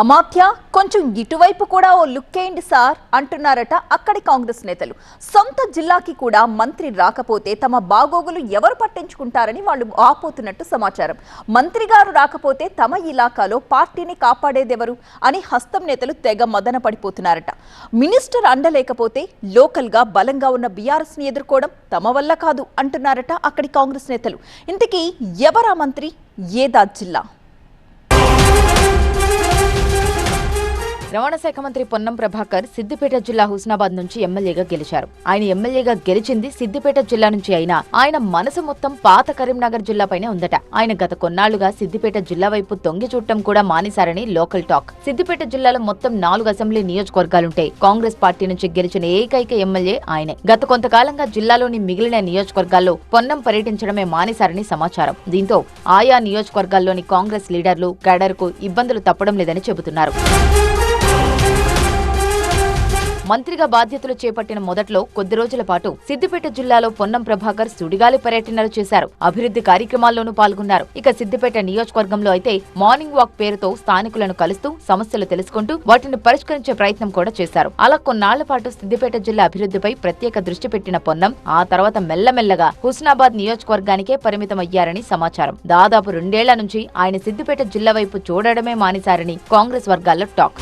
అమాత్య కొంచెం ఇటువైపు కూడా ఓ లుక్కేయండి సార్ అంటున్నారట అక్కడి కాంగ్రెస్ నేతలు. సొంత జిల్లాకి కూడా మంత్రి రాకపోతే తమ బాగోగులు ఎవరు పట్టించుకుంటారని వాళ్ళు ఆపోతున్నట్టు సమాచారం. మంత్రి గారు రాకపోతే తమ ఇలాకాలో పార్టీని కాపాడేదెవరు అని హస్తం నేతలు తెగ మదన పడిపోతున్నారట. మినిస్టర్ అండలేకపోతే లోకల్ గా బలంగా ఉన్న బీఆర్ఎస్ ని ఎదుర్కోవడం తమ వల్ల కాదు అంటున్నారట అక్కడి కాంగ్రెస్ నేతలు. ఇంతకీ ఎవరా మంత్రి, ఏదా జిల్లా? రవాణా శాఖ మంత్రి పొన్నం ప్రభాకర్ సిద్దిపేట జిల్లా హుస్నాబాద్ నుంచి ఎమ్మెల్యేగా గెలిచారు. ఆయన ఎమ్మెల్యేగా గెలిచింది సిద్దిపేట జిల్లా నుంచి అయినా ఆయన మనసు మొత్తం పాత కరీంనగర్ జిల్లాపైనే ఉందట. ఆయన గత కొన్నాళ్లుగా సిద్దిపేట జిల్లా వైపు తొంగి చూడటం కూడా మానేశారని లోకల్ టాక్. సిద్దిపేట జిల్లాలో మొత్తం 4 అసెంబ్లీ నియోజకవర్గాలుంటే కాంగ్రెస్ పార్టీ నుంచి గెలిచిన ఏకైక ఎమ్మెల్యే ఆయనే. గత కొంతకాలంగా జిల్లాలోని మిగిలిన నియోజకవర్గాల్లో పొన్నం పర్యటించడమే మానేశారని సమాచారం. దీంతో ఆయా నియోజకవర్గాల్లోని కాంగ్రెస్ లీడర్లు కేడర్కు ఇబ్బందులు తప్పడం లేదని చెబుతున్నారు. మంత్రిగా బాధ్యతలు చేపట్టిన మొదట్లో కొద్ది రోజుల పాటు సిద్దిపేట జిల్లాలో పొన్నం ప్రభాకర్ సుడిగాలి పర్యటనలు చేశారు. అభివృద్ధి కార్యక్రమాల్లోనూ పాల్గొన్నారు. ఇక సిద్దిపేట నియోజకవర్గంలో అయితే మార్నింగ్ వాక్ పేరుతో స్థానికులను కలుస్తూ సమస్యలు తెలుసుకుంటూ వాటిని పరిష్కరించే ప్రయత్నం కూడా చేశారు. అలా కొన్నాళ్ల పాటు సిద్దిపేట జిల్లా అభివృద్ధిపై ప్రత్యేక దృష్టి పెట్టిన పొన్నం ఆ తర్వాత మెల్లమెల్లగా హుస్నాబాద్ నియోజకవర్గానికే పరిమితమయ్యారని సమాచారం. దాదాపు 2 ఏళ్ల నుంచి ఆయన సిద్దిపేట జిల్లా వైపు చూడడమే మానేశారని కాంగ్రెస్ వర్గాల్లో టాక్.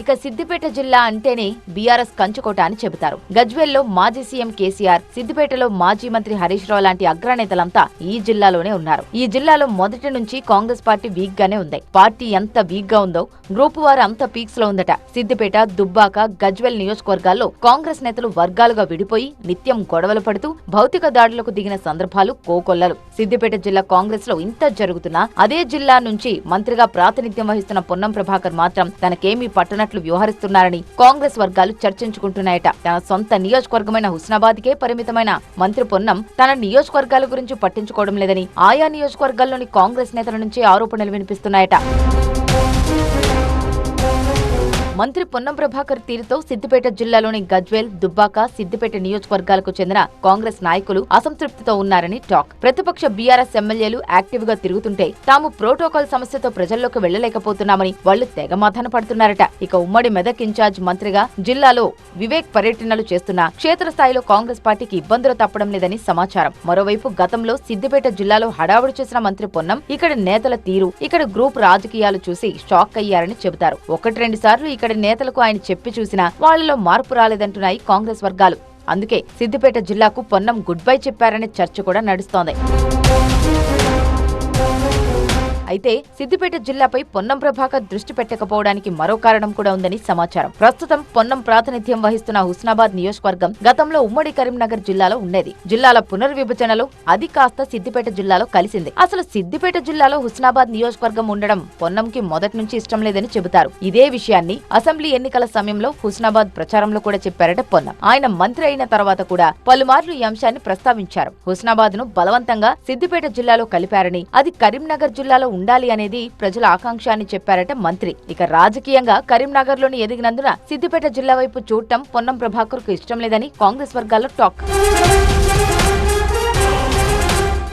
ఇక సిద్దిపేట జిల్లా అంటేనే బీఆర్ఎస్ కంచుకోట అని చెబుతారు. గజ్వేల్లో మాజీ సీఎం కేసీఆర్, సిద్దిపేటలో మాజీ మంత్రి హరీష్ రావు లాంటి అగ్రనేతలంతా ఈ జిల్లాలోనే ఉన్నారు. ఈ జిల్లాలో మొదటి నుంచి కాంగ్రెస్ పార్టీ వీక్ గానే ఉంది. పార్టీ ఎంత వీక్ గా ఉందో గ్రూప్ వారు అంత పీక్స్ లో ఉందట. సిద్దిపేట, దుబ్బాక, గజ్వేల్ నియోజకవర్గాల్లో కాంగ్రెస్ నేతలు వర్గాలుగా విడిపోయి నిత్యం గొడవలు పడుతూ భౌతిక దాడులకు దిగిన సందర్భాలు కోకొల్లలు. సిద్దిపేట జిల్లా కాంగ్రెస్ లో ఇంత జరుగుతున్నా అదే జిల్లా నుంచి మంత్రిగా ప్రాతినిధ్యం వహిస్తున్న పొన్నం ప్రభాకర్ మాత్రం తనకేమీ పట్టనట్లు వ్యవహరిస్తున్నారని కాంగ్రెస్ వర్గాలు చర్చించుకుంటున్నాయట. తన సొంత నియోజకవర్గమైన హుస్నాబాద్కే పరిమితమైన మంత్రి పొన్నం తన నియోజకవర్గాల గురించి పట్టించుకోవడం లేదని ఆయా నియోజకవర్గాల్లోని కాంగ్రెస్ నేతల నుంచి ఆరోపణలు వినిపిస్తున్నాయట. మంత్రి పొన్నం ప్రభాకర్ తీరుతో సిద్దిపేట జిల్లాలోని గజ్వేల్, దుబ్బాక, సిద్దిపేట నియోజకవర్గాలకు చెందిన కాంగ్రెస్ నాయకులు అసంతృప్తితో ఉన్నారని టాక్. ప్రతిపక్ష బీఆర్ఎస్ ఎమ్మెల్యేలు యాక్టివ్ గా తిరుగుతుంటే తాము ప్రోటోకాల్ సమస్యతో ప్రజల్లోకి వెళ్లలేకపోతున్నామని వాళ్లు తెగమాథన పడుతున్నారట. ఇక ఉమ్మడి మెదక్ ఇన్ఛార్జ్ మంత్రిగా జిల్లాలో వివేక్ పర్యటనలు చేస్తున్నా క్షేత్రస్థాయిలో కాంగ్రెస్ పార్టీకి ఇబ్బందులు తప్పడం లేదని సమాచారం. మరోవైపు గతంలో సిద్దిపేట జిల్లాలో హడావుడి చేసిన మంత్రి పొన్నం ఇక్కడ నేతల తీరు, ఇక్కడ గ్రూప్ రాజకీయాలు చూసి షాక్ అయ్యారని చెబుతారు. 1-2 సార్లు ఇక్కడ నేతలకు ఆయన చెప్పి చూసినా వాళ్లలో మార్పు రాలేదంటున్నాయి కాంగ్రెస్ వర్గాలు. అందుకే సిద్దిపేట జిల్లాకు పొన్నం గుడ్ బై చెప్పారనే చర్చ కూడా నడుస్తోంది. అయితే సిద్దిపేట జిల్లాపై పొన్నం ప్రభాకర్ దృష్టి పెట్టకపోవడానికి మరో కారణం కూడా ఉందని సమాచారం. ప్రస్తుతం పొన్నం ప్రాతినిధ్యం వహిస్తున్న హుస్నాబాద్ నియోజకవర్గం గతంలో ఉమ్మడి కరీంనగర్ జిల్లాలో ఉండేది. జిల్లాల పునర్విభజనలో అది కాస్త సిద్దిపేట జిల్లాలో కలిసింది. అసలు సిద్దిపేట జిల్లాలో హుస్నాబాద్ నియోజకవర్గం ఉండడం పొన్నంకి మొదటి నుంచి ఇష్టం లేదని చెబుతారు. ఇదే విషయాన్ని అసెంబ్లీ ఎన్నికల సమయంలో హుస్నాబాద్ ప్రచారంలో కూడా చెప్పారట పొన్నం. ఆయన మంత్రి అయిన తర్వాత కూడా పలుమార్లు ఈ అంశాన్ని ప్రస్తావించారు. హుస్నాబాద్ ను బలవంతంగా సిద్దిపేట జిల్లాలో కలిపారని, అది కరీంనగర్ జిల్లాలో ఉండాలి అనేది ప్రజల ఆకాంక్ష అని చెప్పారట మంత్రి. ఇక రాజకీయంగా కరీంనగర్ లోని ఎదిగినందున సిద్దిపేట జిల్లా వైపు చూడటం పొన్నం ప్రభాకర్ కు ఇష్టం లేదని కాంగ్రెస్ వర్గాల్లో టాక్.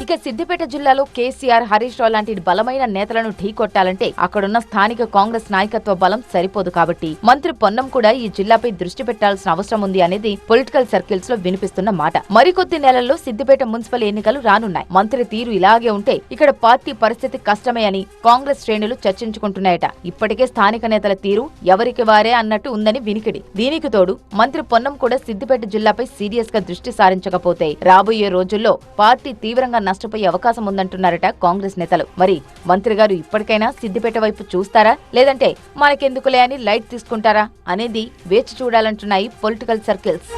ఇక సిద్దిపేట జిల్లాలో కేసీఆర్, హరీష్ రావు లాంటి బలమైన నేతలను ఢీకొట్టాలంటే అక్కడున్న స్థానిక కాంగ్రెస్ నాయకత్వ బలం సరిపోదు. కాబట్టి మంత్రి పొన్నం కూడా ఈ జిల్లాపై దృష్టి పెట్టాల్సిన అవసరం ఉంది అనేది పొలిటికల్ సర్కిల్స్ లో వినిపిస్తున్న మాట. మరికొద్ది నెలల్లో సిద్దిపేట మున్సిపల్ ఎన్నికలు రానున్నాయి. మంత్రి తీరు ఇలాగే ఉంటే ఇక్కడ పార్టీ పరిస్థితి కష్టమే అని కాంగ్రెస్ శ్రేణులు చర్చించుకుంటున్నాయట. ఇప్పటికే స్థానిక నేతల తీరు ఎవరికి వారే అన్నట్టు ఉందని వినికిడి. దీనికి తోడు మంత్రి పొన్నం కూడా సిద్దిపేట జిల్లాపై సీరియస్ గా దృష్టి సారించకపోతే రాబోయే రోజుల్లో పార్టీ తీవ్రంగా నష్టపోయే అవకాశం ఉందంటున్నారట కాంగ్రెస్ నేతలు. మరి మంత్రి గారు ఇప్పటికైనా సిద్దిపేట వైపు చూస్తారా, లేదంటే మనకెందుకులే అని లైట్ తీసుకుంటారా అనేది వేచి చూడాలంటున్నాయి పొలిటికల్ సర్కిల్స్.